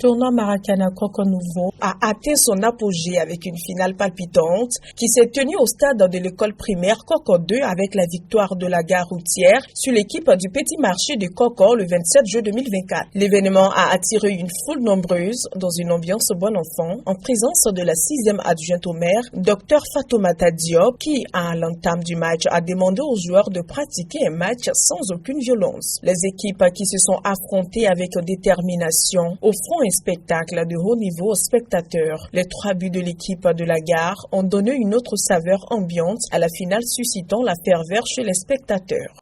tournoi Maracana Coco Nouveau a atteint son apogée avec une finale palpitante qui s'est tenue au stade de l'école primaire Coco 2 avec la victoire de la gare routière sur l'équipe du petit marché de Coco le 27 juin 2024. L'événement a attiré une foule nombreuse dans une ambiance bon enfant en présence de la 6e adjointe au maire, Dr Fatoumata Diop, qui à l'entame du match a demandé aux joueurs de pratiquer un match sans aucune violence. Les équipes qui se sont affrontées avec détermination offrant un spectacle de haut niveau aux spectateurs. Les 3 buts de l'équipe de la gare ont donné une autre saveur ambiante à la finale, suscitant la ferveur chez les spectateurs.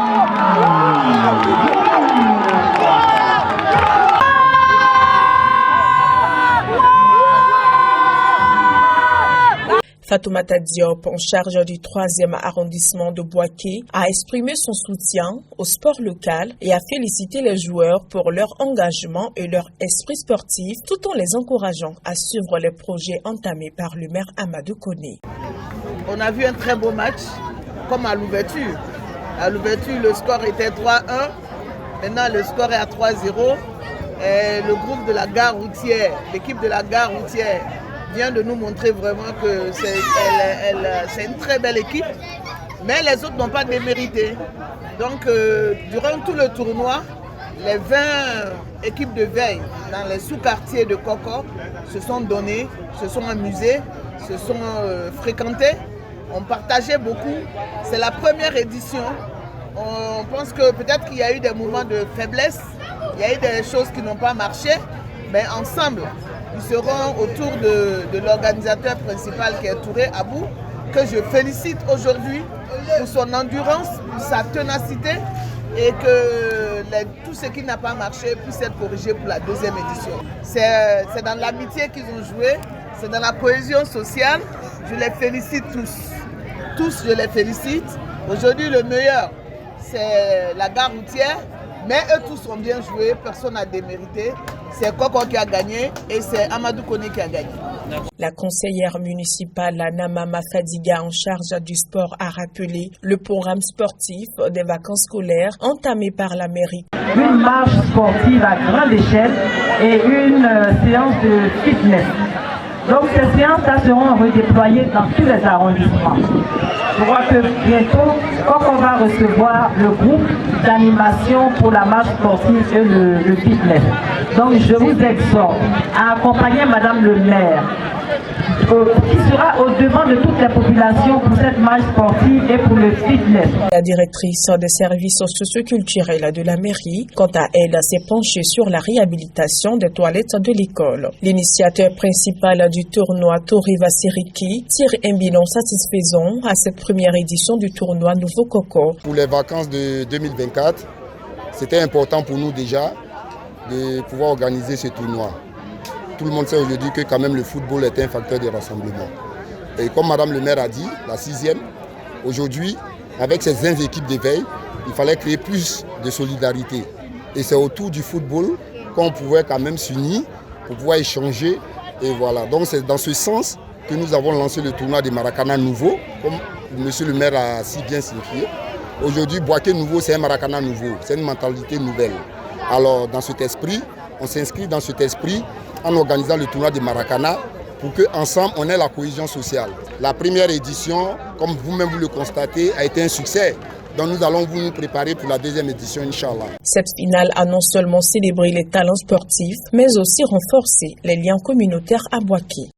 Fatoumata Diop, en charge du 3e arrondissement de Boaké, a exprimé son soutien au sport local et a félicité les joueurs pour leur engagement et leur esprit sportif, tout en les encourageant à suivre les projets entamés par le maire Amadou Koné. On a vu un très beau match, comme à l'ouverture. À l'ouverture, le score était 3-1. Maintenant, le score est à 3-0. Et le groupe de la gare routière, l'équipe de la gare routière, vient de nous montrer vraiment que c'est une très belle équipe, mais les autres n'ont pas démérité. Donc, durant tout le tournoi, les 20 équipes de veille dans les sous-quartiers de Coco se sont données, se sont amusées, se sont fréquentées, ont partagé beaucoup. C'est la première édition. On pense que peut-être qu'il y a eu des moments de faiblesse, il y a eu des choses qui n'ont pas marché, mais ensemble, ils seront autour de l'organisateur principal qui est Touré Abou, que je félicite aujourd'hui pour son endurance, pour sa ténacité et que tout ce qui n'a pas marché puisse être corrigé pour la 2e édition. C'est dans l'amitié qu'ils ont joué, c'est dans la cohésion sociale. Je les félicite tous. Tous, je les félicite. Aujourd'hui, le meilleur, c'est la gare routière, mais eux tous ont bien joué, personne n'a démérité. C'est Coco qui a gagné et c'est Amadou Koné qui a gagné. La conseillère municipale Namama Fadiga en charge du sport a rappelé le programme sportif des vacances scolaires entamé par la mairie. Une marche sportive à grande échelle et une séance de fitness. Donc ces séances seront redéployées dans tous les arrondissements. Je crois que bientôt, quand on va recevoir le groupe d'animation pour la marche sportive et le fitness. Donc je vous exhorte à accompagner Madame le maire, qui sera au devant de toute la population pour cette marche sportive et pour le fitness. La directrice des services socioculturels de la mairie, quant à elle, s'est penchée sur la réhabilitation des toilettes de l'école. L'initiateur principal du tournoi, Toriva Siriki, tire un bilan satisfaisant à cette première édition du tournoi Nouveau Coco. Pour les vacances de 2024, c'était important pour nous déjà de pouvoir organiser ce tournoi. Tout le monde sait aujourd'hui que quand même le football est un facteur de rassemblement. Et comme Madame le maire a dit, la 6e, aujourd'hui, avec ces 20 équipes d'éveil, il fallait créer plus de solidarité. Et c'est autour du football qu'on pouvait quand même s'unir pour pouvoir échanger. Et voilà, donc c'est dans ce sens que nous avons lancé le tournoi de Maracana Nouveau, comme Monsieur le maire a si bien signifié. Aujourd'hui, Boaké Nouveau, c'est un Maracana nouveau, c'est une mentalité nouvelle. Alors, dans cet esprit, on s'inscrit dans cet esprit en organisant le tournoi de Maracana pour qu'ensemble, on ait la cohésion sociale. La première édition, comme vous-même vous le constatez, a été un succès. Donc nous allons nous préparer pour la 2e édition, Inch'Allah. Cette finale a non seulement célébré les talents sportifs, mais aussi renforcé les liens communautaires à Boaké.